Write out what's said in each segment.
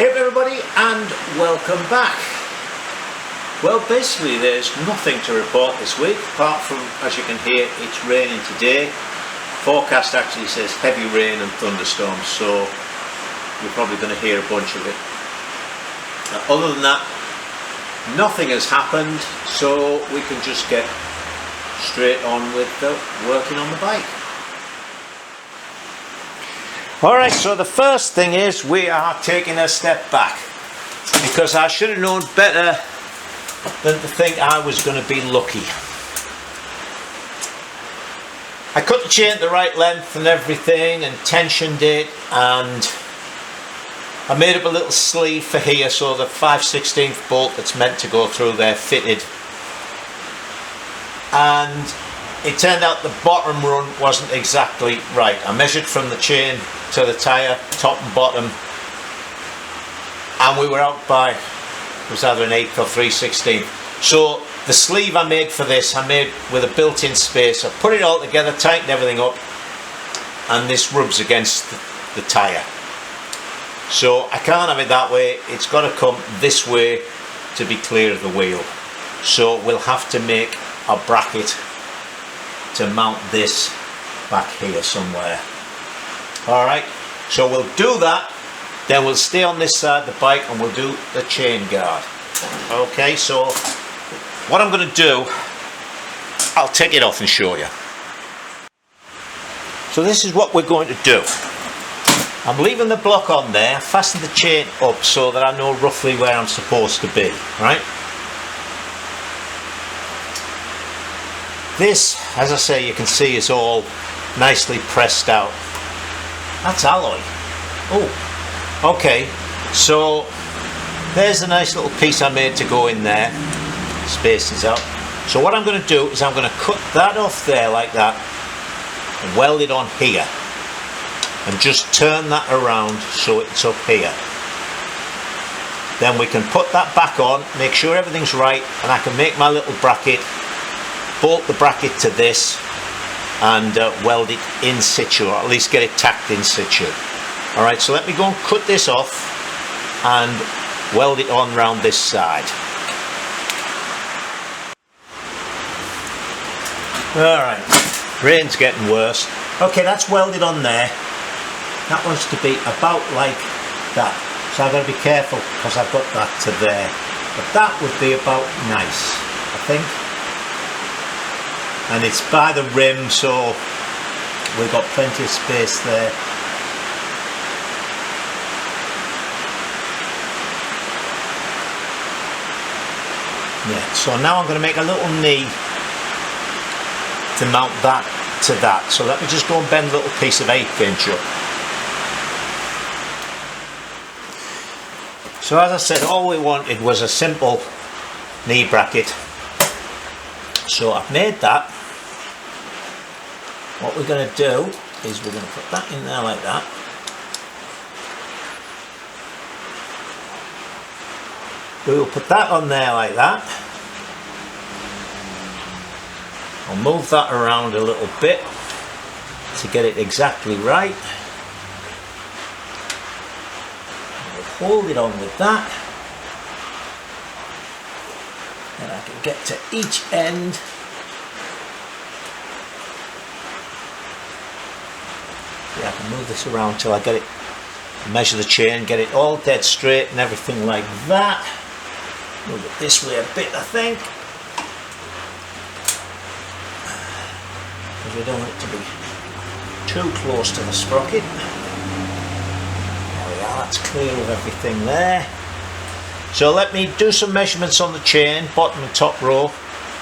Hey everybody, and welcome back. Well, basically there's nothing to report this week apart from, as you can hear, it's raining today. Forecast actually says heavy rain and thunderstorms, so you're probably going to hear a bunch of it. Other than that, nothing has happened, so we can just get straight on with working on the bike. Alright, so the first thing is we are taking a step back, because I should have known better than to think I was going to be lucky. I cut the chain the right length and everything and tensioned it, and I made up a little sleeve for here so the 5/16 bolt that's meant to go through there fitted. And it turned out the bottom run wasn't exactly right. I measured from the chain to the tyre, top and bottom, and we were out by, it was either an 1/8 or 3/16. So the sleeve I made for this, I made with a built-in spacer. Put it all together, tightened everything up, and this rubs against the tyre. So I can't have it that way, it's got to come this way to be clear of the wheel. So we'll have to make a bracket to mount this back here somewhere. Alright, so we'll do that, then we'll stay on this side of the bike and we'll do the chain guard. Okay, so what I'm going to do, I'll take it off and show you. So this is what we're going to do. I'm leaving the block on there, fasten the chain up so that I know roughly where I'm supposed to be, right? This, as I say, you can see is all nicely pressed out. That's alloy. Oh, okay. So there's a nice little piece I made to go in there. Spaces out. So what I'm going to do is I'm going to cut that off there like that and weld it on here. And just turn that around so it's up here. Then we can put that back on, make sure everything's right, and I can make my little bracket, bolt the bracket to this, and weld it in situ, or at least get it tacked in situ. Alright, so let me go and cut this off and weld it on round this side. Alright, rain's getting worse. Okay, that's welded on there. That wants to be about like that. So I've got to be careful because I've got that to there. But that would be about nice, I think. And it's by the rim, so we've got plenty of space there. Yeah, so now I'm going to make a little knee to mount that to that. So let me just go and bend a little piece of 1/8 inch up. So as I said, all we wanted was a simple knee bracket. So I've made that. What we're going to do is we're going to put that in there like that. We will put that on there like that. I'll move that around a little bit to get it exactly right. Hold it on with that, and I can get to each end. Yeah, I can move this around till I get it, measure the chain, get it all dead straight and everything like that. Move it this way a bit, I think, because we don't want it to be too close to the sprocket. That's clear of everything there. So let me do some measurements on the chain, bottom and top row,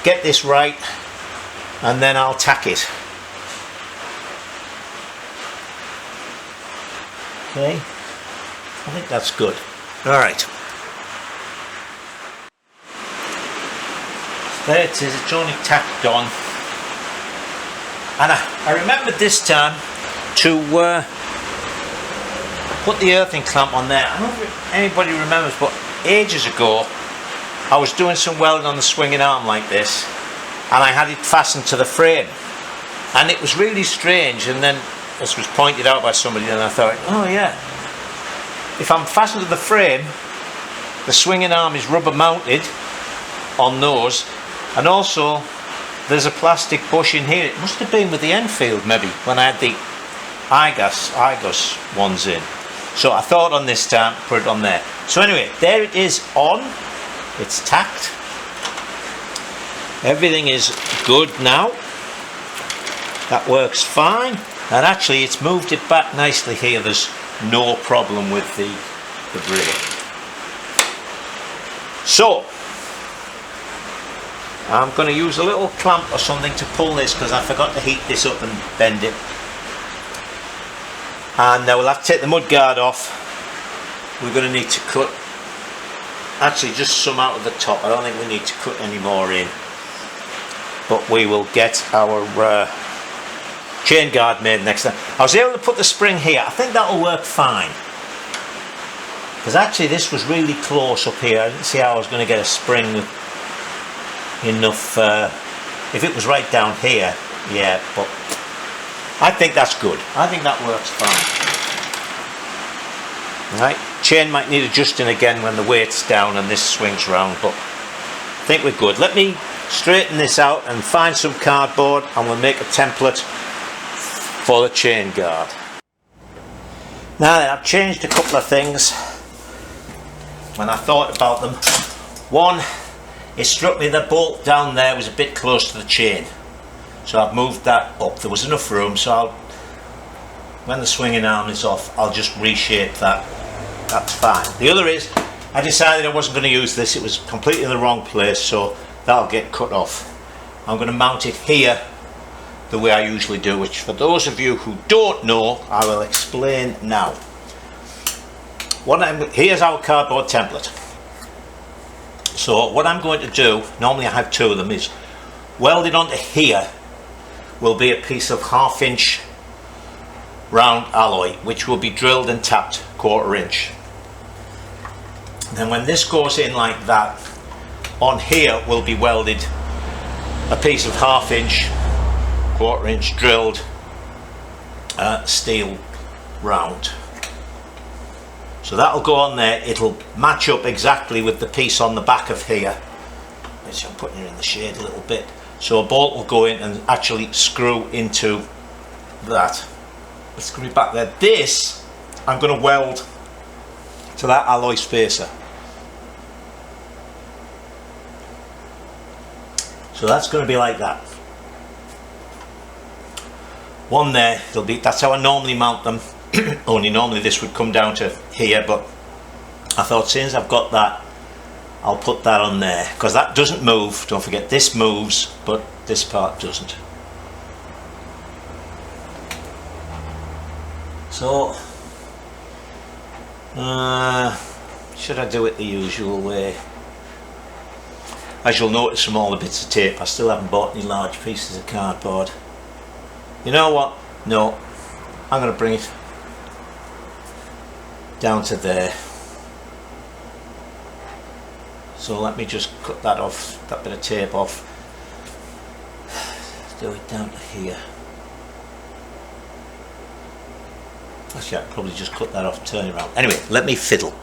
get this right, and then I'll tack it. Okay, I think that's good. Alright. There it is, it's only tacked on. And I remembered this time to put the earthing clamp on there. I don't know if anybody remembers, but ages ago I was doing some welding on the swinging arm like this, and I had it fastened to the frame, and it was really strange. And then this was pointed out by somebody, and I thought, oh yeah, if I'm fastened to the frame, the swinging arm is rubber mounted on those, and also there's a plastic bush in here. It must have been with the Enfield maybe when I had the Argus ones in. So I thought on this time put it on there. So anyway, there it is on. It's tacked. Everything is good now. That works fine. And actually it's moved it back nicely here. There's no problem with the brake. So I'm going to use a little clamp or something to pull this because I forgot to heat this up and bend it. And now we'll have to take the mud guard off. We're going to need to cut actually just some out of the top. I don't think we need to cut any more in, but we will get our chain guard made next time. I was able to put the spring here. I think that'll work fine, because actually this was really close up here. I didn't see how I was going to get a spring enough. If it was right down here, yeah, but I think that's good. I think that works fine. Right, chain might need adjusting again when the weight's down and this swings round, but I think we're good. Let me straighten this out and find some cardboard, and we'll make a template for the chain guard. Now then, I've changed a couple of things when I thought about them. One, it struck me the bolt down there was a bit close to the chain, so I've moved that up. There was enough room, so when the swinging arm is off, I'll just reshape that. That's fine. The other is, I decided I wasn't going to use this. It was completely in the wrong place, so that'll get cut off. I'm going to mount it here the way I usually do, which for those of you who don't know, I will explain now. Here's our cardboard template. So what I'm going to do, normally I have two of them, is welded onto here will be a piece of 1/2 inch round alloy, which will be drilled and tapped 1/4 inch. Then when this goes in like that, on here will be welded a piece of 1/2 inch, 1/4 inch drilled steel round. So that'll go on there. It'll match up exactly with the piece on the back of here, which I'm putting it in the shade a little bit. So a bolt will go in and actually screw into that. Let's screw it back there. This I'm going to weld to that alloy spacer. So that's going to be like that. One there, that's how I normally mount them. Only normally this would come down to here, but I thought since I've got that, I'll put that on there, because that doesn't move. Don't forget, this moves, but this part doesn't. So should I do it the usual way? As you'll notice from all the bits of tape, I still haven't bought any large pieces of cardboard. You know what? No, I'm going to bring it down to there. So let me just cut that off, that bit of tape off. Do it down to here. Actually, I could probably just cut that off, turn it around. Anyway, let me fiddle.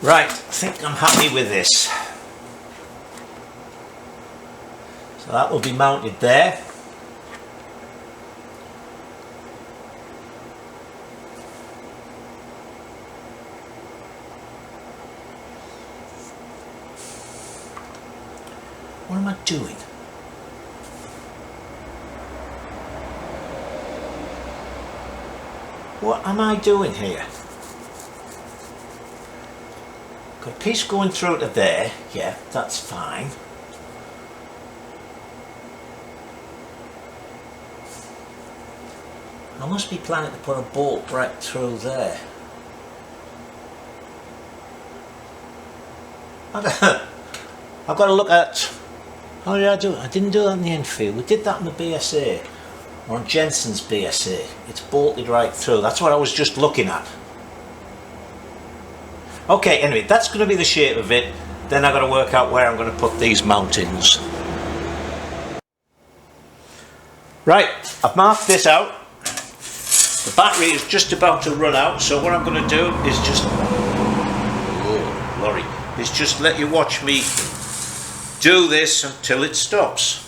Right, I think I'm happy with this. So that will be mounted there. What am I doing? What am I doing here? Got a piece going through to there. Yeah, that's fine. I must be planning to put a bolt right through there. I've got to look at... How did I do it? I didn't do that in the Enfield. We did that in the BSA. Or on Jensen's BSA. It's bolted right through. That's what I was just looking at. Okay, anyway, that's going to be the shape of it. Then I've got to work out where I'm going to put these mountings. Right, I've marked this out. The battery is just about to run out, so what I'm going to do is just... Oh, lorry. Is just let you watch me do this until it stops.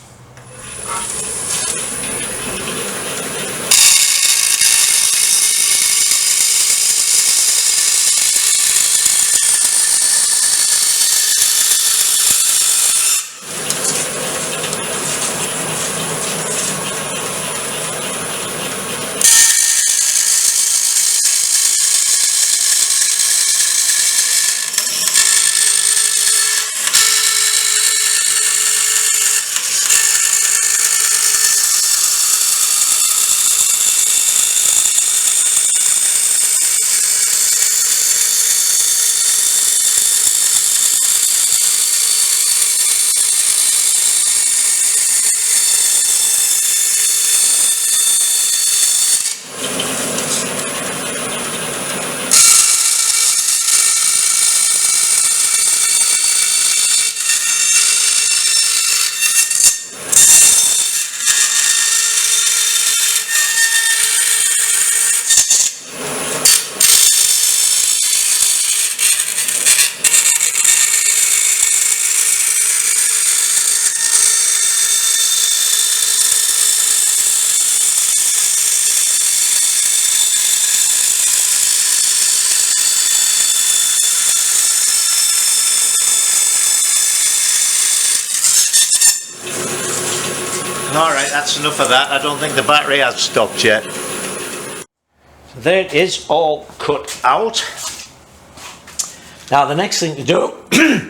Alright, that's enough of that. I don't think the battery has stopped yet. So there it is, all cut out. Now the next thing to do,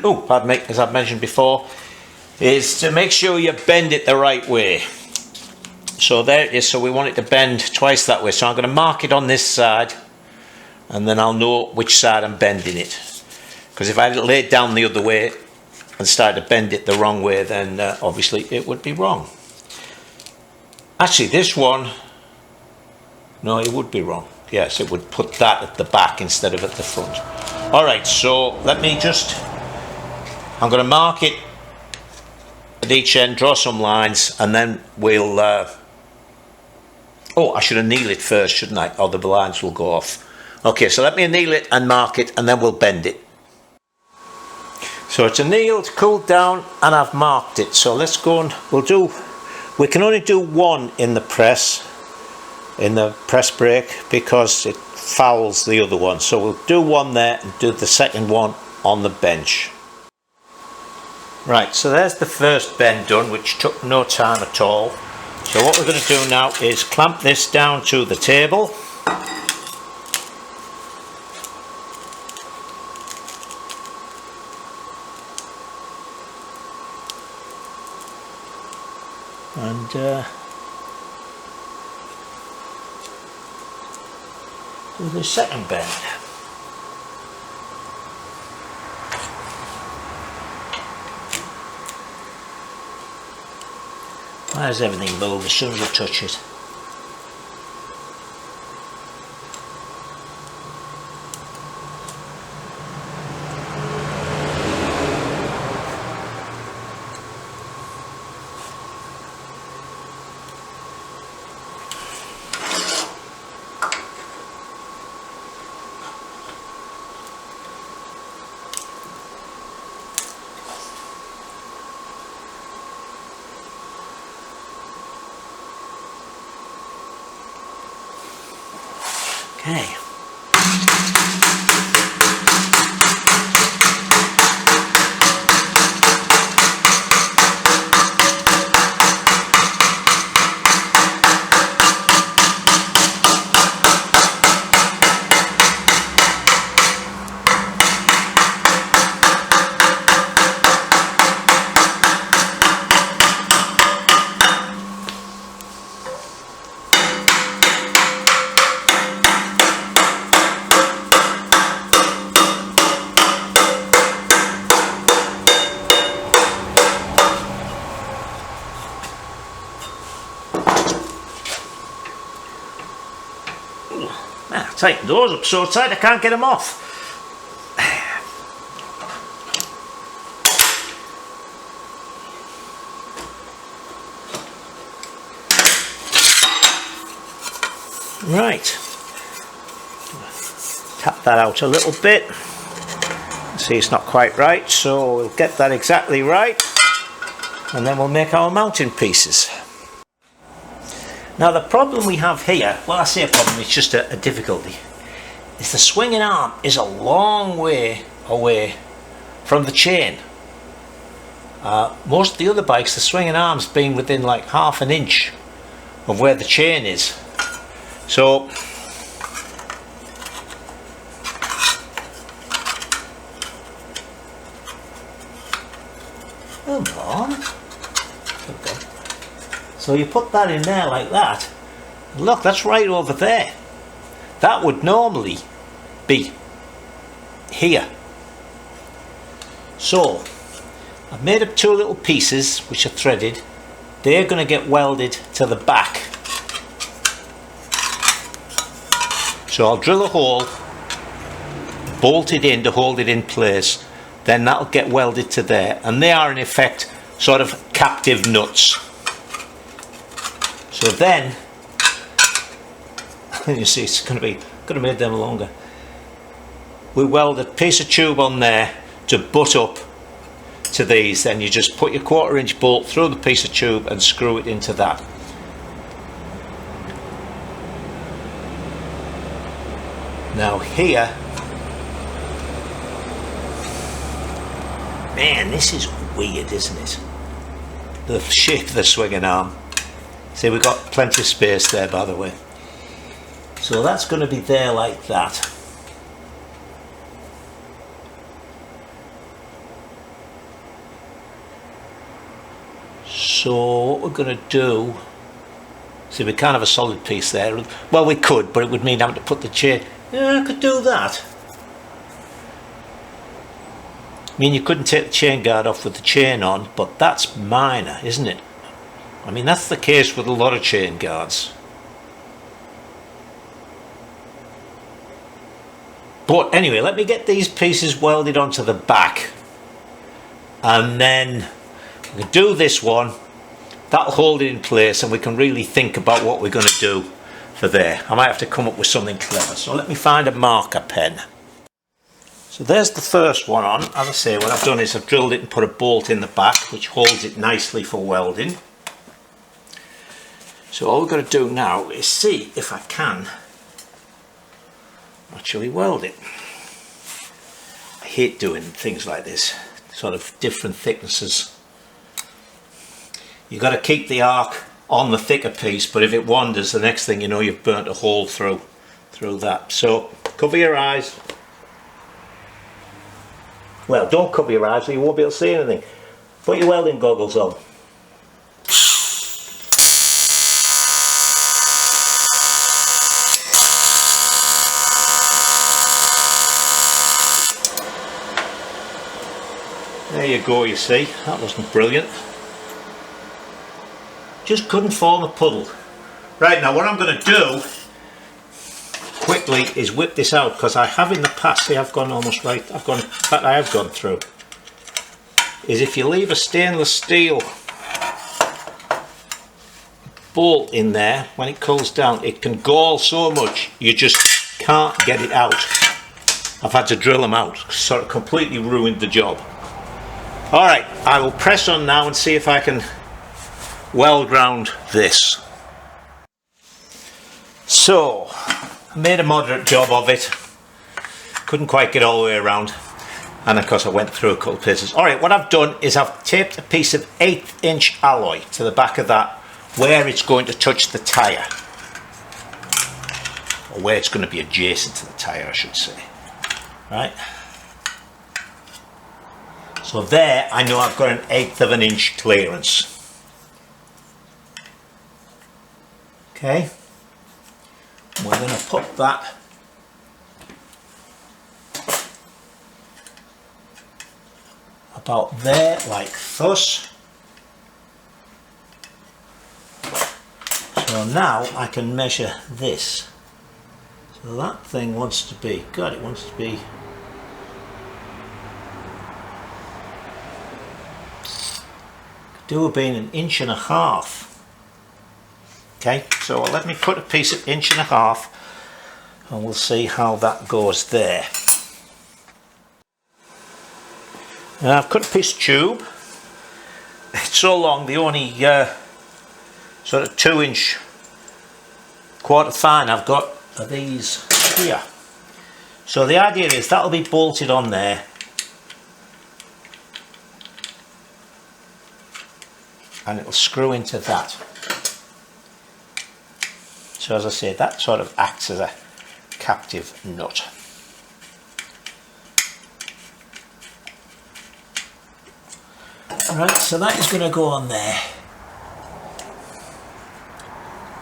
oh, pardon me, as I've mentioned before, is to make sure you bend it the right way. So there it is, so we want it to bend twice that way. So I'm going to mark it on this side, and then I'll know which side I'm bending it. Because if I lay it down the other way and started to bend it the wrong way, then obviously it would be wrong. Actually, this one, no, it would be wrong. Yes, it would put that at the back instead of at the front. Alright, so let me just, I'm going to mark it at each end, draw some lines, and then we'll, oh, I should anneal it first, shouldn't I? Or the lines will go off. Okay, so let me anneal it and mark it, and then we'll bend it. So it's annealed, cooled down, and I've marked it. So let's go and we can only do one in the press brake, because it fouls the other one. So we'll do one there and do the second one on the bench. Right, so there's the first bend done, which took no time at all. So what we're going to do now is clamp this down to the table. And do the second bend. Why does everything move as soon as I touch it? Okay. Tighten those up so tight I can't get them off. Right, tap that out a little bit. See, it's not quite right, so we'll get that exactly right, and then we'll make our mounting pieces. Now the problem we have here, well, I say a problem, it's just a difficulty, is the swinging arm is a long way away from the chain. Most of the other bikes, the swinging arm's been within like half an inch of where the chain is. So come on. Okay. So you put that in there like that. Look, that's right over there. That would normally be here. So I've made up two little pieces which are threaded. They're going to get welded to the back. So I'll drill a hole, bolt it in to hold it in place, then that'll get welded to there, and they are in effect sort of captive nuts. So then, you see, it's going to make them longer. We weld a piece of tube on there to butt up to these. Then you just put your 1/4 inch bolt through the piece of tube and screw it into that. Now here, man, this is weird, isn't it? The shape of the swinging arm. See, we've got plenty of space there, by the way. So that's going to be there like that. So what we're going to do, see, we can't have a solid piece there. Well, we could, but it would mean having to put the chain. Yeah, I could do that. I mean, you couldn't take the chain guard off with the chain on, but that's minor, isn't it? I mean, that's the case with a lot of chain guards. But anyway, let me get these pieces welded onto the back, and then we can do this one. That'll hold it in place, and we can really think about what we're going to do for there. I might have to come up with something clever, so let me find a marker pen. So there's the first one on. As I say, what I've done is I've drilled it and put a bolt in the back which holds it nicely for welding. So all we've got to do now is see if I can actually weld it. I hate doing things like this, sort of different thicknesses. You've got to keep the arc on the thicker piece, but if it wanders, the next thing you know, you've burnt a hole through that. So cover your eyes. Well, don't cover your eyes, so you won't be able to see anything. Put your welding goggles on. There you go, you see, that wasn't brilliant. Just couldn't form a puddle. Right, now what I'm going to do quickly is whip this out, because I have in the past, see, I've gone almost right, in fact I have gone through, is if you leave a stainless steel bolt in there, when it cools down, it can gall so much you just can't get it out. I've had to drill them out, sort of completely ruined the job. Alright, I will press on now and see if I can weld round this. So, I made a moderate job of it. Couldn't quite get all the way around. And of course I went through a couple of places. Alright, what I've done is I've taped a piece of 1/8 inch alloy to the back of that where it's going to touch the tyre. Or where it's going to be adjacent to the tyre, I should say. Right. So there, I know I've got an 1/8 of an inch clearance. Okay, we're going to put that about there, like thus. So now I can measure this. So that thing wants to be, God, it wants to be do have been 1.5 inches. Okay, so let me cut a piece of 1.5 inch and we'll see how that goes there. Now I've cut a piece of tube. It's so long, the only sort of 2-inch quarter fine I've got are these here. So the idea is that'll be bolted on there, and it'll screw into that. So as I say, that sort of acts as a captive nut. Right, so that is going to go on there.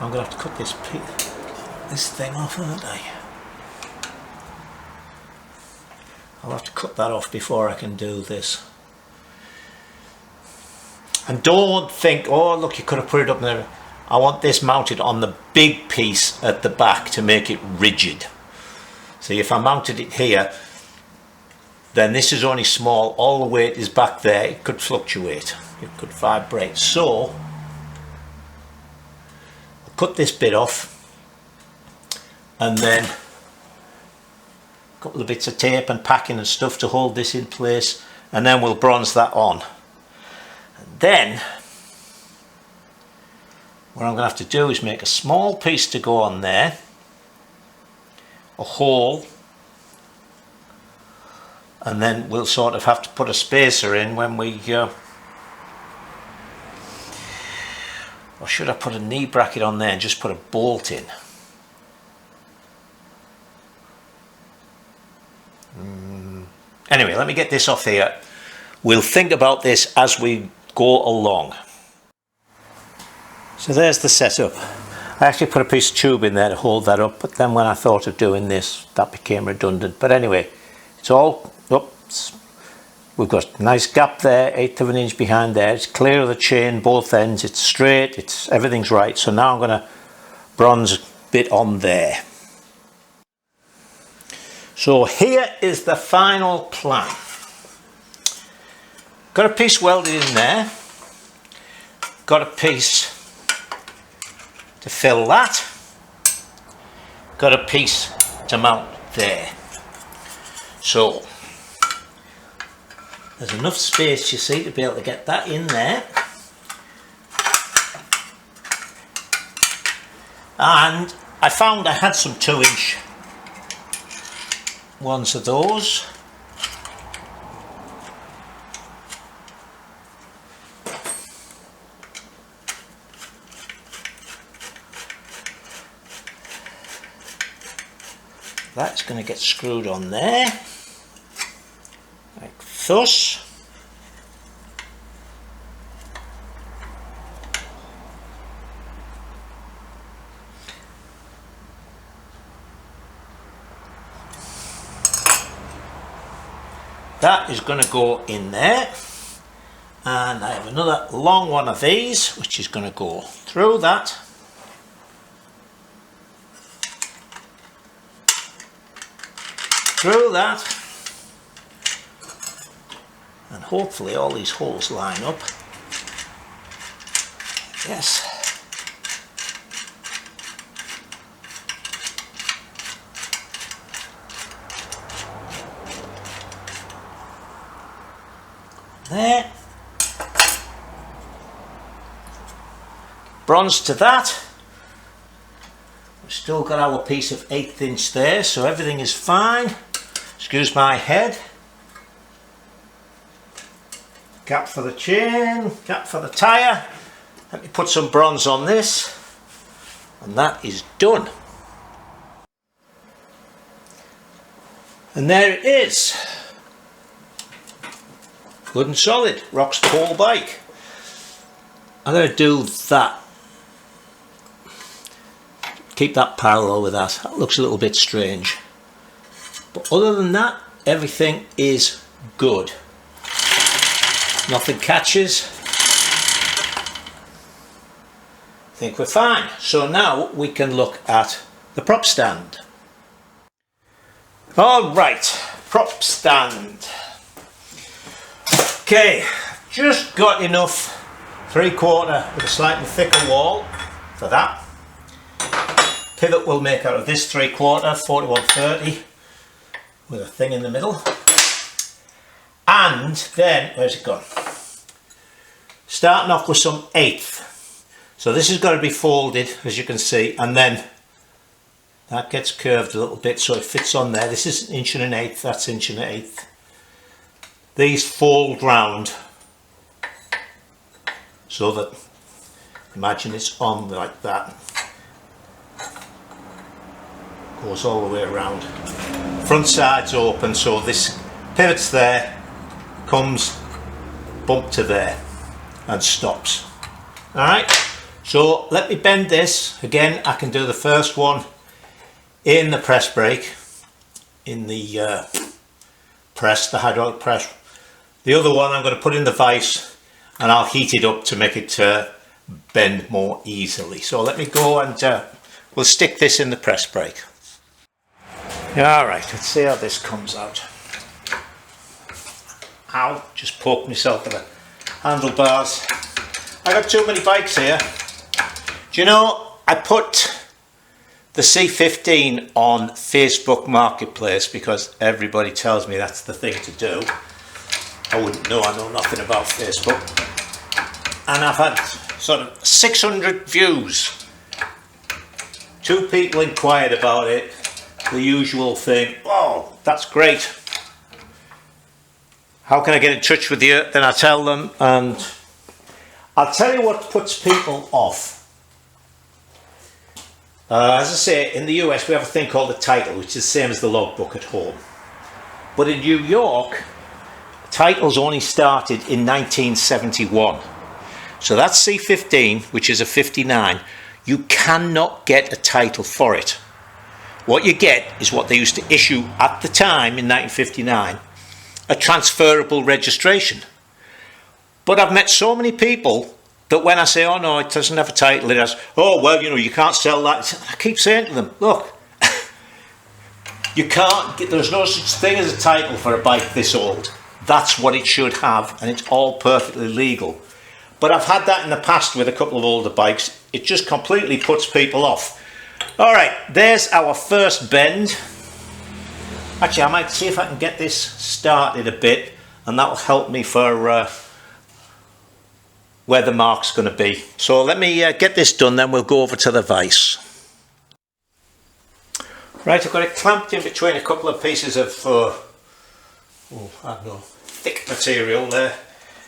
I'm going to have to cut this thing off, aren't I? I'll have to cut that off before I can do this. And don't think, oh look, you could have put it up there. I want this mounted on the big piece at the back to make it rigid. See, if I mounted it here, then this is only small, all the weight is back there, it could fluctuate, it could vibrate. So, I'll cut this bit off, and then a couple of bits of tape and packing and stuff to hold this in place, and then we'll bronze that on. And then, what I'm going to have to do is make a small piece to go on there, a hole, and then we'll sort of have to put a spacer in when we or should I put a knee bracket on there and just put a bolt in? Anyway, let me get this off here. We'll think about this as we go along. So there's the setup. I actually put a piece of tube in there to hold that up, but then when I thought of doing this, that became redundant. But anyway, it's all up. We've got a nice gap there, 1/8 of an inch behind there. It's clear of the chain, both ends. It's straight. Everything's right. So now I'm going to bronze a bit on there. So here is the final plan. Got a piece welded in there. Got a piece to fill that. Got a piece to mount there. So there's enough space, you see, to be able to get that in there. And I found I had some 2-inch ones of those. That's going to get screwed on there, like thus. That is going to go in there, and I have another long one of these which is going to go through that. Through that, and hopefully all these holes line up. Yes. There. Bronze to that. We've still got our piece of 1/8 inch there, so everything is fine. Excuse my head. Gap for the chain, gap for the tyre. Let me put some bronze on this, and that is done. And there it is. Good and solid, Rock's pole bike. I'm going to do that. Keep that parallel with that. That looks a little bit strange. But other than that, everything is good. Nothing catches. I think we're fine. So now we can look at the prop stand. Alright, prop stand. Okay, just got enough 3/4 with a slightly thicker wall for that. pivot we'll make out of this 3/4 4130 with a thing in the middle. And then, where's it gone? Starting off with some 1/8. So this has got to be folded, as you can see, and then that gets curved a little bit so it fits on there. This is 1 1/8, that's 1 1/8. These fold round so that, imagine it's on like that. Goes all the way around. Front side's open, so this pivot's there, comes bump to there and stops. Alright, so let me bend this. Again, I can do the first one in the press brake, in the press, the hydraulic press. The other one I'm going to put in the vise and I'll heat it up to make it bend more easily. So let me go and we'll stick this in the press brake. Alright, let's see how this comes out. Ow, just poked myself with the handlebars. I got too many bikes here. Do you know, I put the C15 on Facebook Marketplace because everybody tells me that's the thing to do. I wouldn't know, I know nothing about Facebook. And I've had sort of 600 views. 2 people inquired about it. The usual thing, oh, that's great. How can I get in touch with you? Then I tell them, and I'll tell you what puts people off. As I say, in the US we have a thing called a title, which is the same as the logbook at home. But in New York, titles only started in 1971. So that's C15, which is a 59. You cannot get a title for it. What you get is what they used to issue at the time in 1959, a transferable registration. But I've met so many people that when I say, oh no, it doesn't have a title, it has, oh well, you know, you can't sell that. I keep saying to them, look, you can't get, there's no such thing as a title for a bike this old. That's what it should have, and it's all perfectly legal. But I've had that in the past with a couple of older bikes. It just completely puts people off. Alright, there's our first bend. Actually, I might see if I can get this started a bit, and that will help me for where the mark's going to be. So let me get this done, then we'll go over to the vise. Right, I've got it clamped in between a couple of pieces of I don't know, thick material there,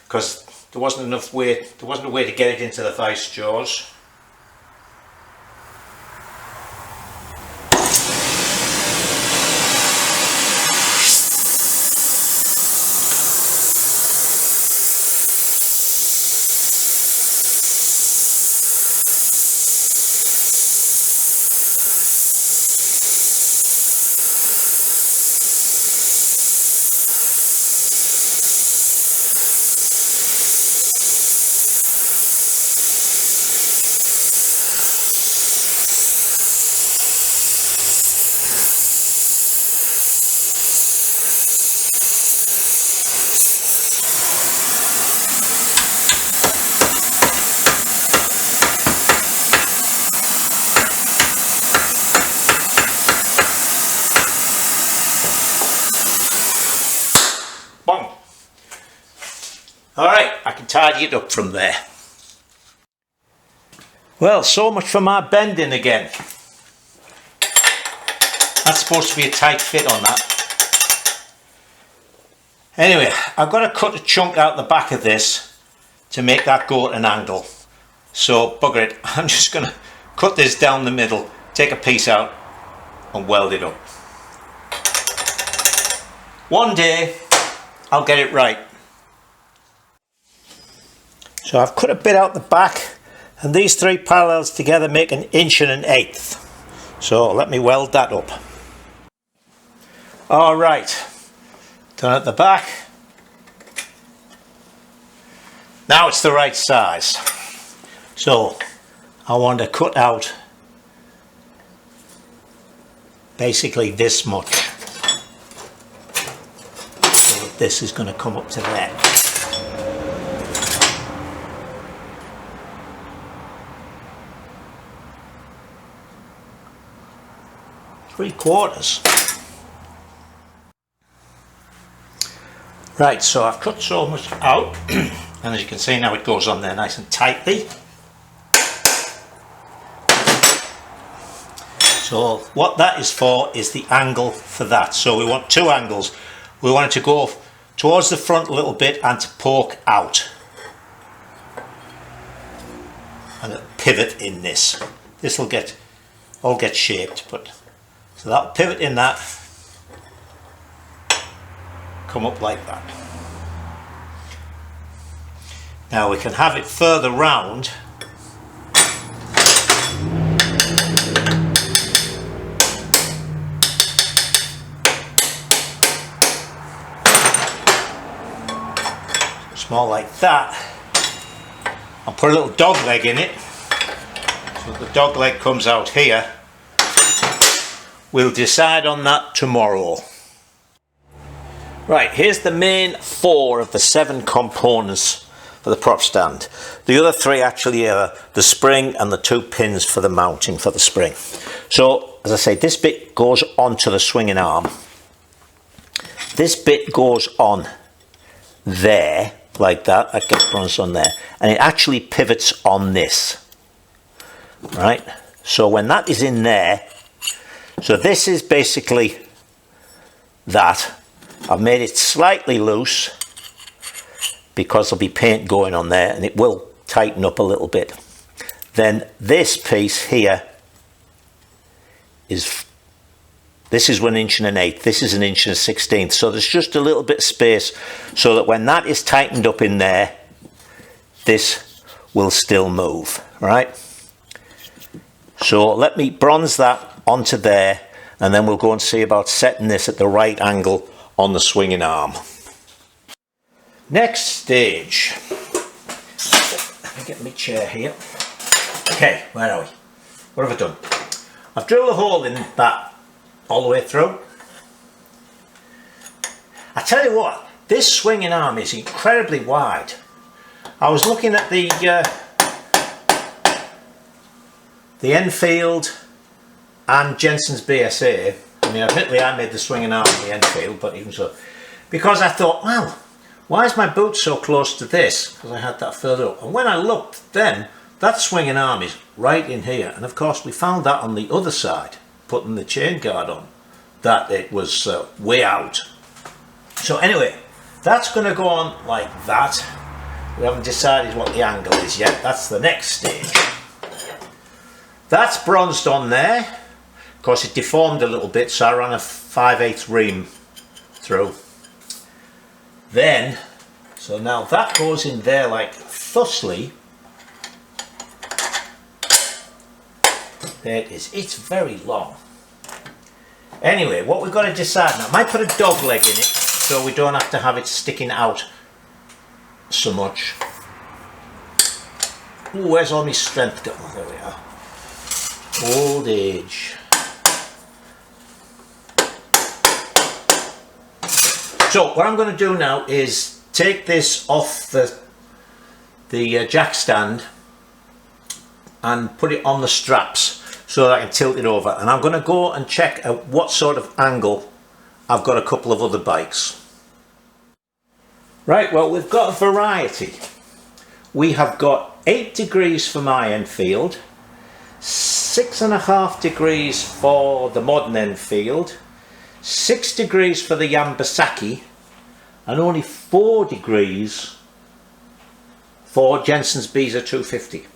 because there wasn't enough weight, there wasn't a way to get it into the vise jaws. Alright, I can tidy it up from there. Well, so much for my bending again. That's supposed to be a tight fit on that. Anyway, I've got to cut a chunk out the back of this to make that go at an angle. So, bugger it, I'm just going to cut this down the middle, take a piece out and weld it up. One day, I'll get it right. So I've cut a bit out the back, and these 3 parallels together make an 1 1/8. So let me weld that up. Alright, done at the back. Now it's the right size. So I want to cut out basically this much. So this is going to come up to there. 3/4. Right, so I've cut so much out, and as you can see now it goes on there nice and tightly. So what that is for is the angle for that. So we want 2 angles. We want it to go towards the front a little bit and to poke out. And it'll pivot in this. This will all get shaped, but so that'll pivot in that, come up like that. Now we can have it further round. It's more like that. I'll put a little dog leg in it. So the dog leg comes out here. We'll decide on that tomorrow. Right, here's the main 4 of the 7 components for the prop stand. The other 3 actually are the spring and the 2 pins for the mounting for the spring. So, as I say, this bit goes onto the swinging arm. This bit goes on there, like that. That gets bronzed on there. And it actually pivots on this. Right? So when that is in there, so this is basically that. I've made it slightly loose because there'll be paint going on there and it will tighten up a little bit. Then this piece here is 1 inch and 1/8. This is 1 inch and 1/16. So there's just a little bit of space so that when that is tightened up in there, this will still move, right? So let me bronze that onto there and then we'll go and see about setting this at the right angle on the swinging arm. Next stage. Let me get my chair here. Okay, where are we? What have I done? I've drilled a hole in that all the way through. I tell you what, this swinging arm is incredibly wide. I was looking at the Enfield and Jensen's BSA. I mean, admittedly I made the swinging arm in the Enfield, but even so, because I thought, well, why is my boot so close to this? Because I had that further up. And when I looked then, that swinging arm is right in here. And of course we found that on the other side, putting the chain guard on, that it was way out. So anyway, that's going to go on like that. We haven't decided what the angle is yet. That's the next stage. That's bronzed on there. Of course it deformed a little bit, so I ran a 5/8 ream through. Then, so now that goes in there like thusly. There it is. It's very long. Anyway, what we've got to decide now, I might put a dog leg in it so we don't have to have it sticking out so much. Ooh, where's all my strength going? Oh, there we are. Old age. So what I'm going to do now is take this off the jack stand and put it on the straps so that I can tilt it over, and I'm going to go and check at what sort of angle I've got a couple of other bikes. Right, well, we've got a variety. We have got 8 degrees for my Enfield, 6.5 degrees for the modern Enfield, 6 degrees for the Yambasaki, and only 4 degrees for Jensen's Beezer 250.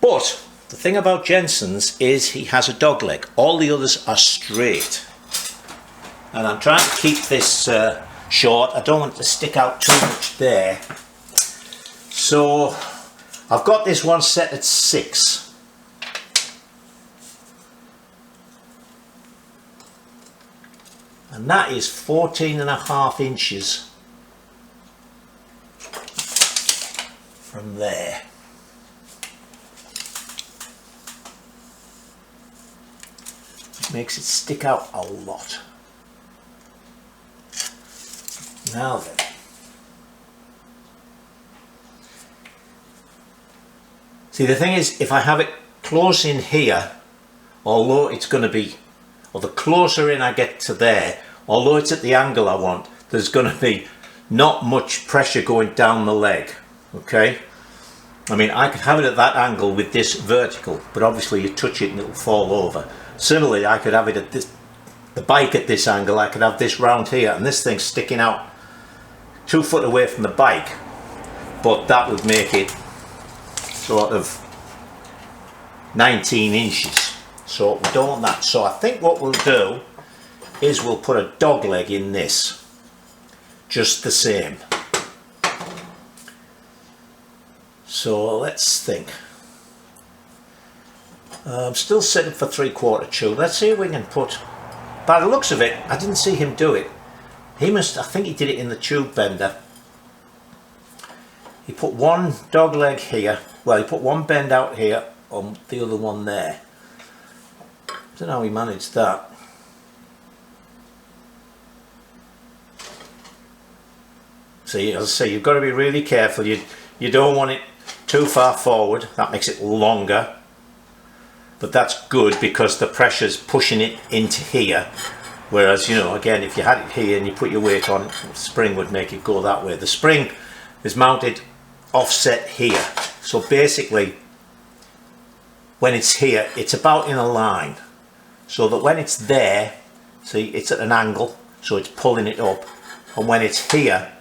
But the thing about Jensen's is he has a dog leg. All the others are straight. And I'm trying to keep this short. I don't want it to stick out too much there. So I've got this one set at 6. And that is 14.5 inches from there. It makes it stick out a lot. Now then. See, the thing is, if I have it close in here, although it's going to be or the closer in I get to there, although it's at the angle I want, there's going to be not much pressure going down the leg. Okay, I mean, I could have it at that angle with this vertical, but obviously you touch it and it'll fall over. Similarly, I could have it at this, the bike at this angle. I could have this round here and this thing sticking out 2 foot away from the bike, but that would make it sort of 19 inches. So we don't want that. So I think what we'll do is we'll put a dog leg in this, just the same. So let's think. I'm still sitting for 3/4 tube. Let's see if we can put, by the looks of it, I didn't see him do it. He must, I think he did it in the tube bender. He put one dog leg here, well he put one bend out here on the other one there. I don't know how he managed that. See, as I say, you've got to be really careful. You don't want it too far forward, that makes it longer. But that's good because the pressure's pushing it into here. Whereas, you know, again, if you had it here and you put your weight on, the spring would make it go that way. The spring is mounted offset here. So basically, when it's here, it's about in a line. So that when it's there, see, it's at an angle, so it's pulling it up. And when it's here,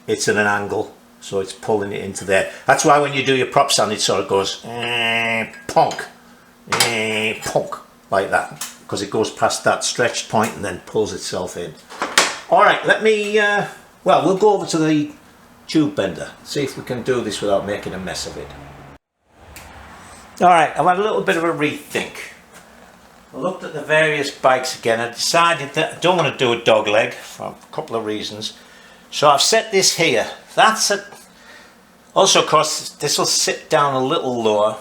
it's at an angle, so it's pulling it into there. That's why when you do your prop stand, it sort of goes punk, punk, like that, because it goes past that stretched point and then pulls itself in. Alright, let me, well, we'll go over to the tube bender, see if we can do this without making a mess of it. Alright, I've had a little bit of a rethink. I looked at the various bikes again. I decided that I don't want to do a dog leg for a couple of reasons. So I've set this here. That's it. Also, of course, this will sit down a little lower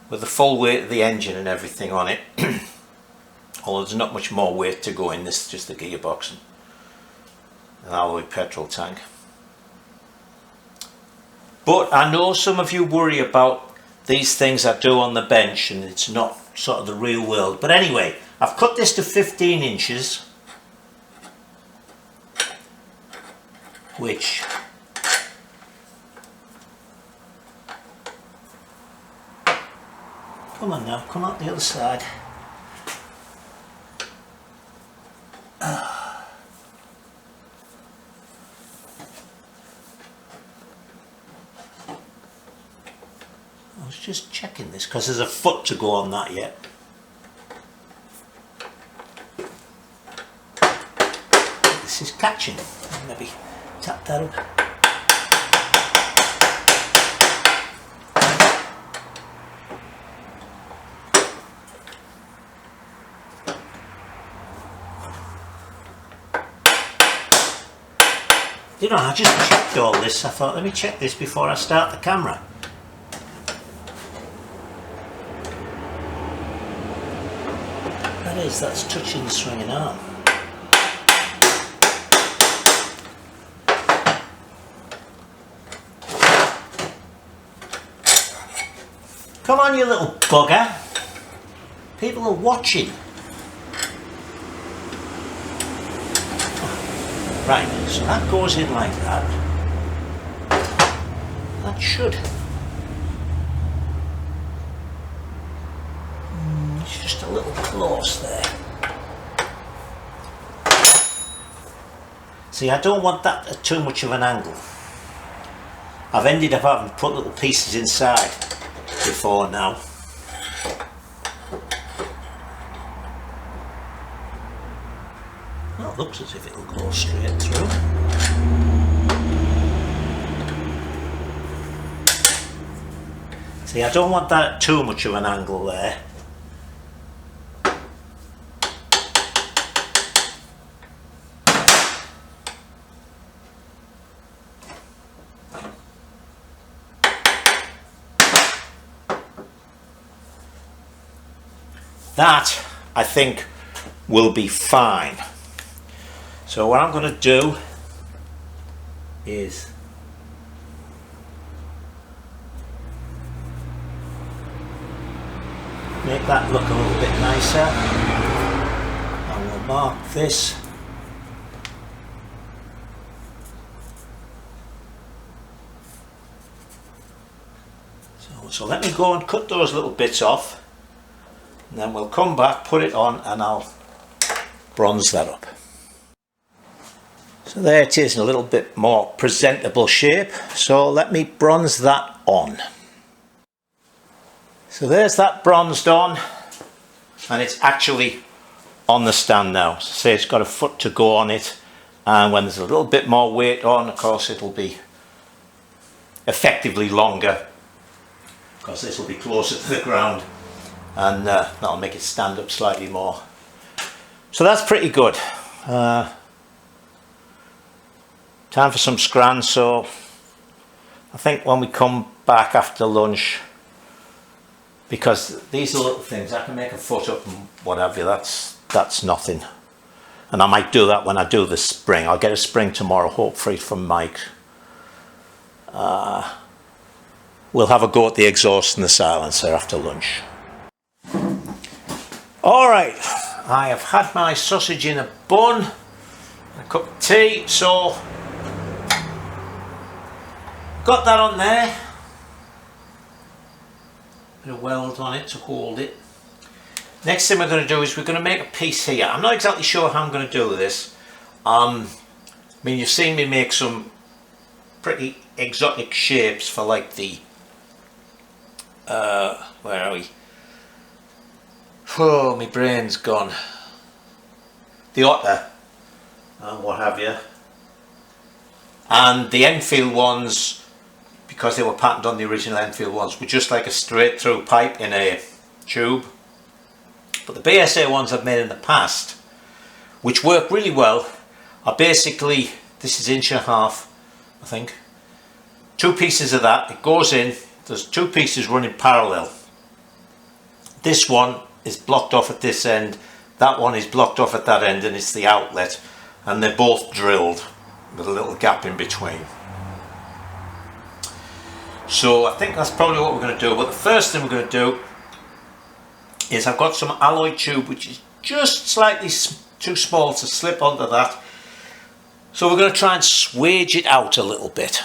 with the full weight of the engine and everything on it. Although there's not much more weight to go in this, just the gearbox and an alloy petrol tank. But I know some of you worry about these things I do on the bench and it's not sort of the real world. But anyway, I've cut this to 15 inches. Which come on now, come out the other side. I was just checking this because there's a foot to go on that yet. This is catching. Maybe tap that up. You know, I just checked all this. I thought, let me check this before I start the camera. That is, that's touching the swinging arm. Come on, you little bugger. People are watching. Right, so that goes in like that. That should. It's just a little close there. See, I don't want that at too much of an angle. I've ended up having to put little pieces inside before now. Well, it looks as if it'll go straight through. See, I don't want that at too much of an angle there. That, I think, will be fine. So what I'm going to do is make that look a little bit nicer. mark this. So let me go and cut those little bits off, and then we'll come back, put it on, and I'll bronze that up. So there it is in a little bit more presentable shape. So let me bronze that on. So there's that bronzed on, and it's actually on the stand now. So say it's got a foot to go on it, and when there's a little bit more weight on, of course it'll be effectively longer, because this will be closer to the ground, and that'll make it stand up slightly more. So that's pretty good. Time for some scran, so I think when we come back after lunch, because these are little things, I can make a foot up and what have you, that's nothing. And I might do that when I do the spring. I'll get a spring tomorrow, hopefully from Mike. We'll have a go at the exhaust and the silencer after lunch. Alright, I have had my sausage in a bun, a cup of tea, so got that on there. Bit of weld on it to hold it. Next thing we're going to do is we're going to make a piece here. I'm not exactly sure how I'm going to do this. I mean, you've seen me make some pretty exotic shapes for like the where are we? Oh, my brain's gone. The otter and what have you. And the Enfield ones, because they were patterned on the original Enfield ones, were just like a straight through pipe in a tube. But the BSA ones I've made in the past, which work really well, are basically, this is 1.5 inches, I think. 2 pieces of that, it goes in, there's 2 pieces running parallel. This one is blocked off at this end, that one is blocked off at that end, and it's the outlet, and they're both drilled with a little gap in between. So I think that's probably what we're going to do. But the first thing we're going to do is I've got some alloy tube which is just slightly too small to slip onto that. So we're going to try and swage it out a little bit.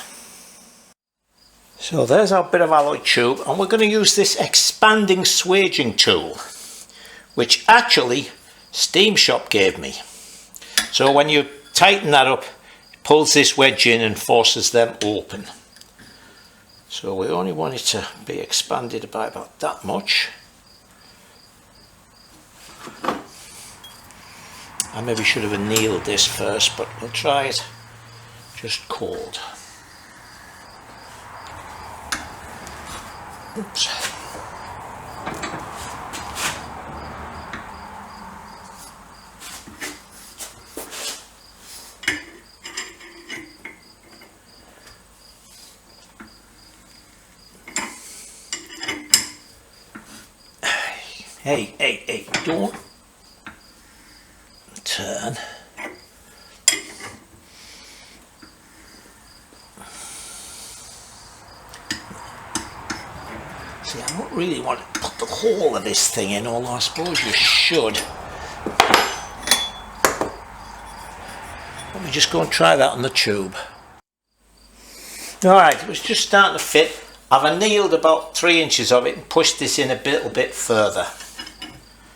So there's our bit of alloy tube, and we're going to use this expanding swaging tool, which actually Steam Shop gave me. So when you tighten that up, it pulls this wedge in and forces them open. So we only want it to be expanded by about that much. I maybe should have annealed this first, but we'll try it just cold. Oops. Hey, don't turn. See, I don't really want to put the whole of this thing in, although I suppose you should. Let me just go and try that on the tube. Alright, it was just starting to fit. I've annealed about 3 inches of it and pushed this in a little bit further.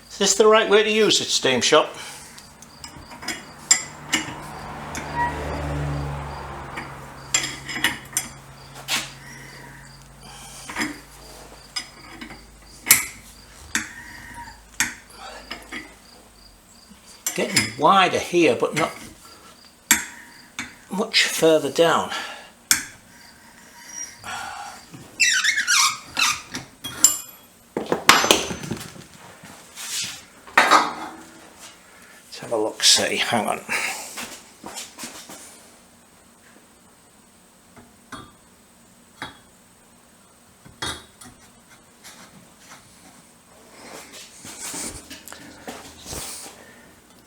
Is this the right way to use it, Steam Shop? Getting wider here, but not much further down. Let's have a look, see, hang on.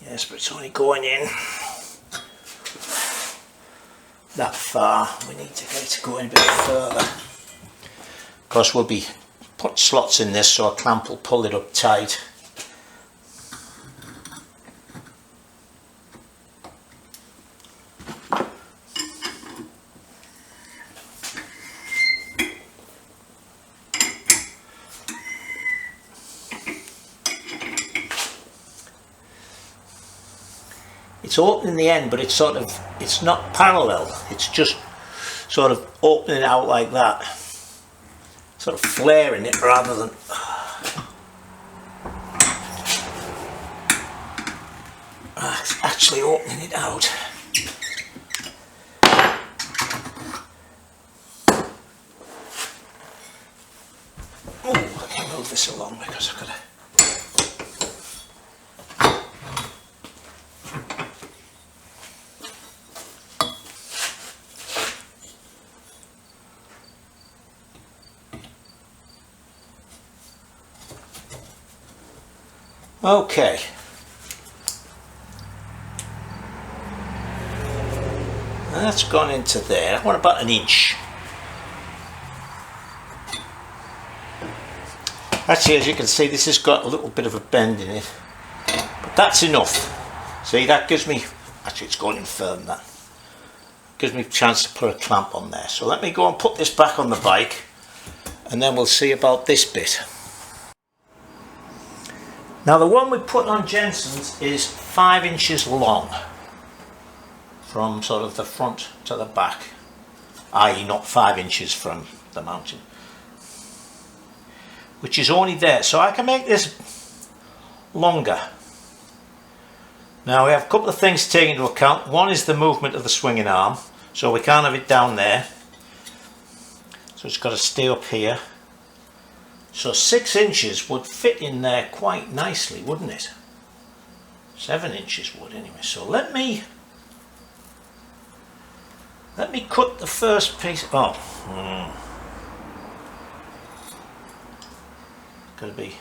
Yes, but it's only going in that far. We need to get it to go in a bit further. Of course, we'll be put slots in this so a clamp will pull it up tight. it's opening the end, but it's sort of, it's not parallel, it's just sort of opening it out like that, sort of flaring it rather than it's actually opening it out. Oh, I can move this along because I've got to. Okay. That's gone into there. What about an inch? Actually, as you can see, this has got a little bit of a bend in it, but that's enough. See, that gives me, actually it's going in firm, that gives me a chance to put a clamp on there. So let me go and put this back on the bike, and then we'll see about this bit. Now the one we put on Jensen's is 5 inches long, from sort of the front to the back, i.e. not 5 inches from the mounting, which is only there. So I can make this longer. Now we have a couple of things to take into account. One is the movement of the swinging arm, so we can't have it down there, so it's got to stay up here. So 6 inches would fit in there quite nicely, wouldn't it? 7 inches would anyway. So let me cut the first piece. Oh, gotta be.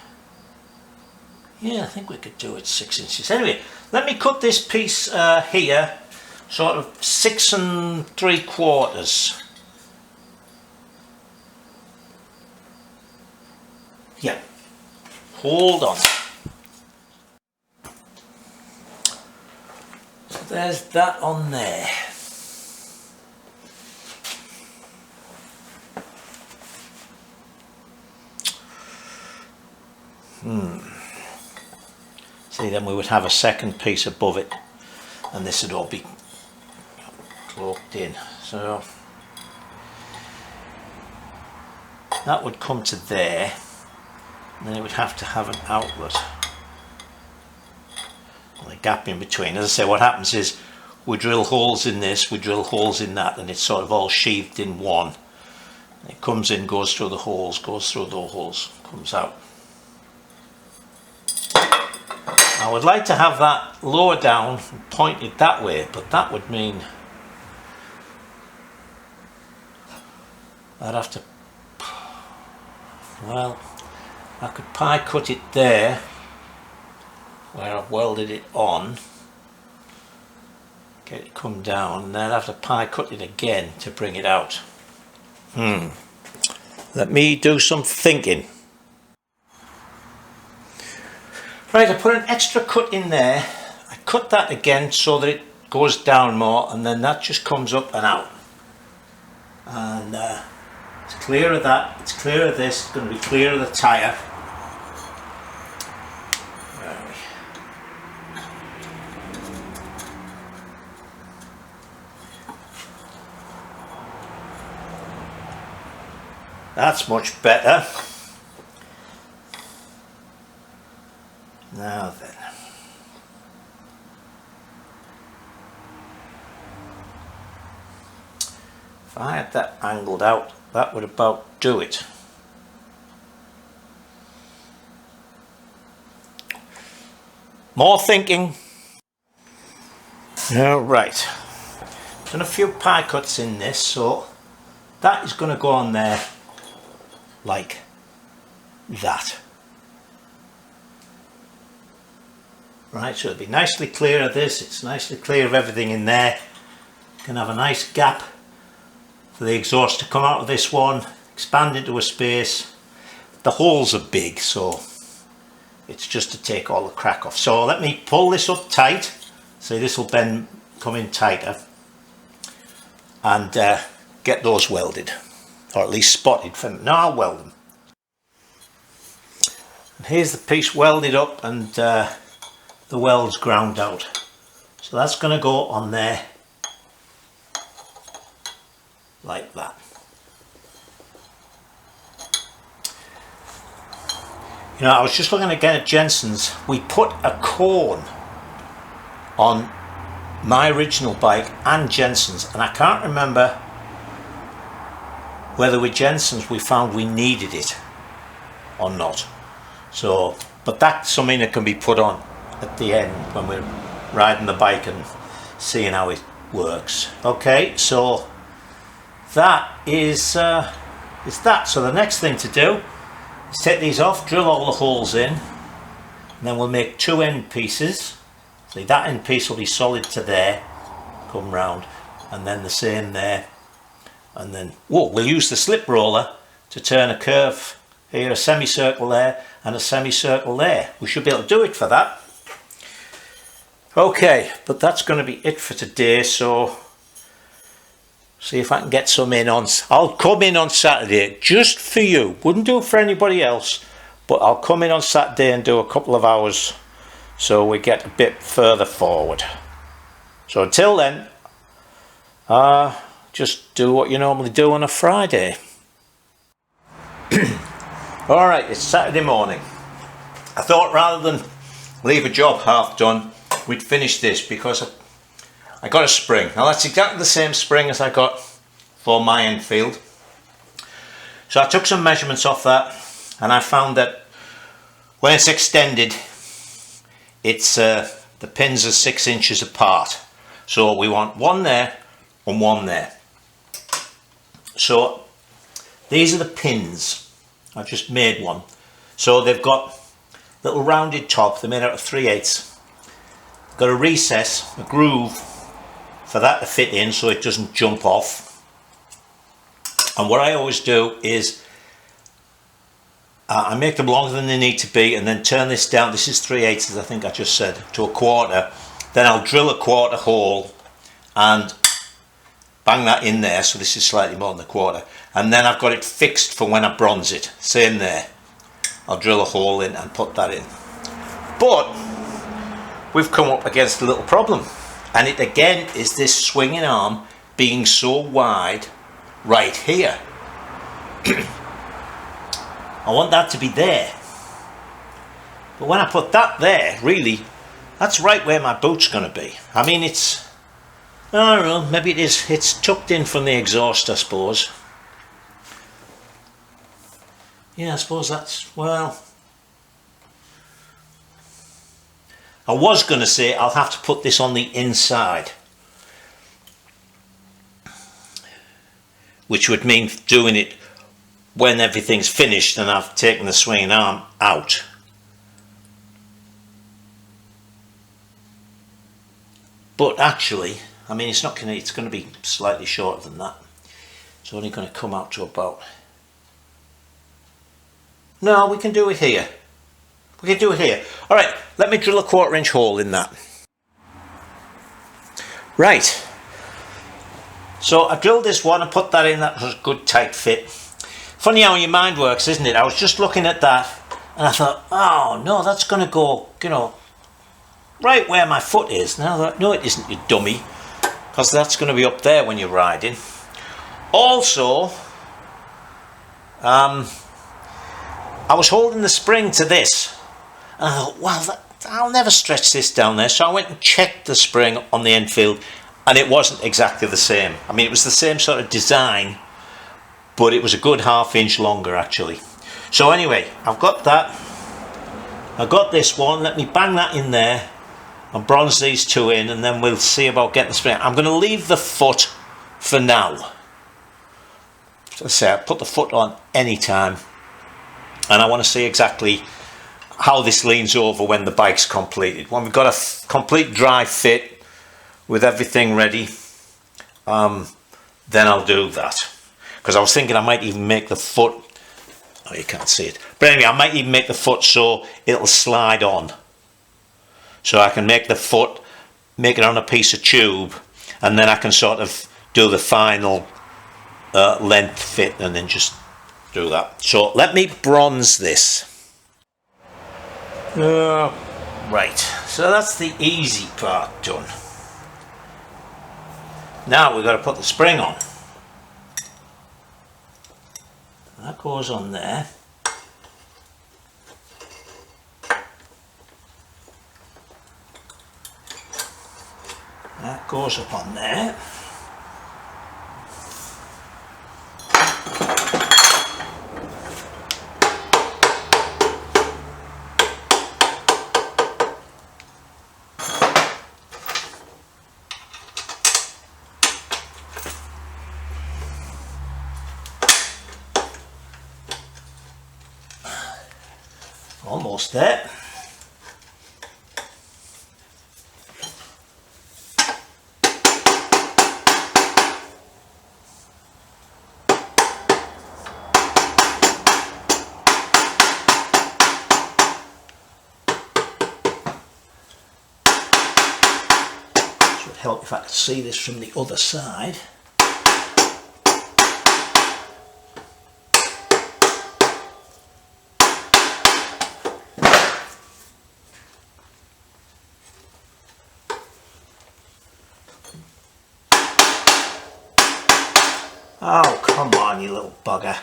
Yeah, I think we could do it 6 inches. Anyway, let me cut this piece here, sort of 6 3/4. Yeah, hold on. So there's that on there. See, then we would have a second piece above it, and this would all be cloaked in. So that would come to there. And then it would have to have an outlet, and a gap in between. As I say, what happens is we drill holes in this, we drill holes in that, and it's sort of all sheathed in one. And it comes in, goes through the holes, goes through those holes, comes out. I would like to have that lower down and pointed that way, but that would mean I'd have to, well, I could pie cut it there where I've welded it on, get it come down, and then I'd have to pie cut it again to bring it out. Let me do some thinking. Right, I put an extra cut in there. I cut that again so that it goes down more, and then that just comes up and out. And it's clear of that, it's clear of this, it's going to be clear of the tyre. Where are we? That's much better. Now then. If I had that angled out, that would about do it. More thinking. Alright. Done a few pie cuts in this, so that is going to go on there like that. Right, so it'll be nicely clear of this, it's nicely clear of everything in there. You can have a nice gap for the exhaust to come out of this one, expand into a space. The holes are big, so it's just to take all the crack off. So let me pull this up tight, so this will then come in tighter, and get those welded, or at least spotted. No, I'll weld them. And here's the piece welded up, and the welds ground out. So that's going to go on there like that. You know, I was just looking again at Jensen's. We put a cone on my original bike and Jensen's, and I can't remember whether with Jensen's we found we needed it or not. So, but that's something that can be put on at the end when we're riding the bike and seeing how it works. Okay, so that is that. So the next thing to do is take these off, drill all the holes in, and then we'll make two end pieces. See, that end piece will be solid to there, come round, and then the same there, and then we'll use the slip roller to turn a curve here, a semicircle there, and a semicircle there. We should be able to do it for that. Okay, but that's going to be it for today. So see if I can get some in on. I'll come in on Saturday just for you. Wouldn't do it for anybody else, but I'll come in on Saturday and do a couple of hours so we get a bit further forward. So until then, just do what you normally do on a Friday. Alright, it's Saturday morning. I thought rather than leave a job half done, we'd finish this because I got a spring. Now that's exactly the same spring as I got for my Enfield. So I took some measurements off that, and I found that when it's extended, it's the pins are 6 inches apart. So we want one there and one there. So these are the pins. I've just made one. So they've got little rounded top. They're made out of 3/8. Got a recess, a groove for that to fit in so it doesn't jump off. And what I always do is I make them longer than they need to be, and then turn this down. This is 3/8, as I think I just said, to a quarter. Then I'll drill a quarter hole and bang that in there, so this is slightly more than a quarter, and then I've got it fixed for when I bronze it. Same there, I'll drill a hole in and put that in. But we've come up against a little problem, and it again is this swinging arm being so wide right here. I want that to be there, but when I put that there, really that's right where my boot's going to be. I mean, it's, I don't know, maybe it's tucked in from the exhaust, I suppose. Yeah, I suppose that's, well, I was going to say I'll have to put this on the inside, which would mean doing it when everything's finished and I've taken the swinging arm out. But actually, I mean, it's not going to, it's going to be slightly shorter than that. It's only going to come out to about, no, we can do it here. We can do it here. All right, let me drill a 1/4 inch hole in that. Right. So I drilled this one and put that in. That was a good tight fit. Funny how your mind works, isn't it? I was just looking at that and I thought, oh no, that's going to go, you know, right where my foot is. Now that, no, it isn't, you dummy, because that's going to be up there when you're riding. Also, I was holding the spring to this, and I thought, well, I'll never stretch this down there. So I went and checked the spring on the Enfield, and it wasn't exactly the same. I mean, it was the same sort of design, but it was a good 1/2 inch longer actually. So anyway, I've got that. I've got this one. Let me bang that in there and bronze these two in, and then we'll see about getting the spring. I'm going to leave the foot for now. As I say, I put the foot on any time, and I want to see exactly how this leans over when the bike's completed. When we've got a complete dry fit with everything ready, then I'll do that. Because I was thinking I might even make the foot, oh, you can't see it, but anyway, I might even make the foot so it'll slide on. So I can make the foot, make it on a piece of tube, and then I can sort of do the final length fit and then just do that. So let me bronze this. Right, so that's the easy part done. Now we've got to put the spring on. That goes on there. That goes up on there. Almost there. This would help if I could see this from the other side. Oh, come on, you little bugger.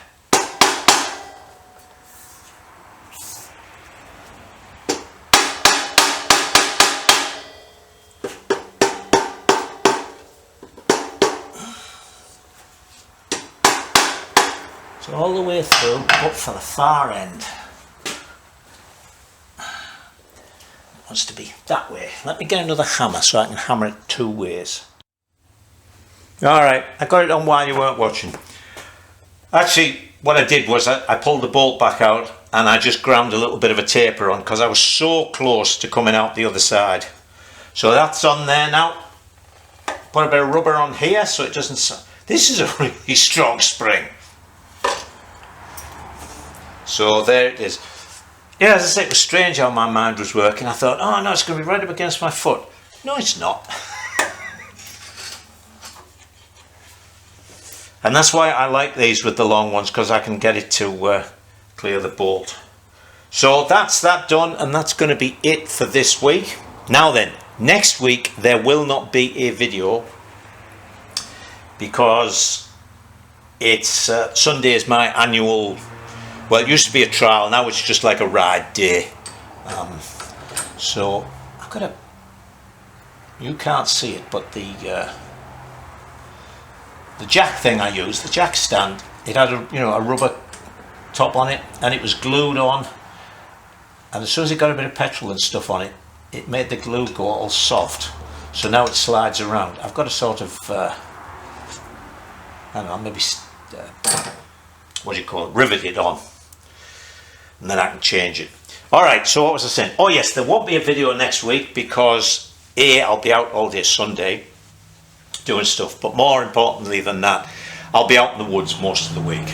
So all the way through, but for the far end. It wants to be that way. Let me get another hammer so I can hammer it 2 ways. Alright, I got it on while you weren't watching. Actually, what I did was I pulled the bolt back out and I just ground a little bit of a taper on because I was so close to coming out the other side. So that's on there now. Put a bit of rubber on here so it doesn't... This is a really strong spring. So there it is. Yeah, as I said, it was strange how my mind was working. I thought, oh no, it's going to be right up against my foot. No, it's not. And that's why I like these with the long ones, because I can get it to clear the bolt. So that's that done, and that's going to be it for this week. Now then, next week there will not be a video because it's Sunday is my annual, well, it used to be a trial, now it's just like a ride day. So I've got a, you can't see it, but the jack thing I used, the jack stand, it had a rubber top on it and it was glued on, and as soon as it got a bit of petrol and stuff on it, it made the glue go all soft, so now it slides around. I've got to sort of I don't know, maybe what do you call it, rivet it on, and then I can change it. Alright, so what was I saying? Oh yes, there won't be a video next week because I'll be out all day Sunday doing stuff, but more importantly than that, I'll be out in the woods most of the week,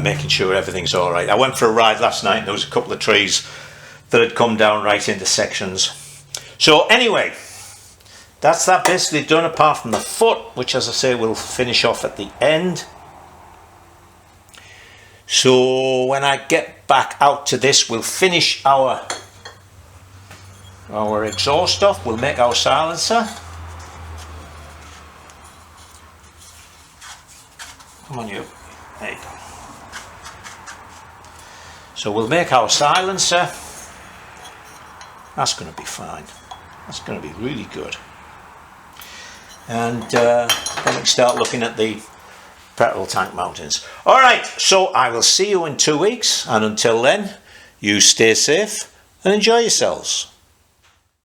making sure everything's alright. I went for a ride last night and there was a couple of trees that had come down right into sections. So anyway, that's that basically done, apart from the foot, which as I say we'll finish off at the end. So when I get back out to this, we'll finish our exhaust off, we'll make our silencer. Come on, you. There you go. So we'll make our silencer. That's going to be fine. That's going to be really good. And then we can start looking at the petrol tank mountings. Alright, so I will see you in 2 weeks. And until then, you stay safe and enjoy yourselves.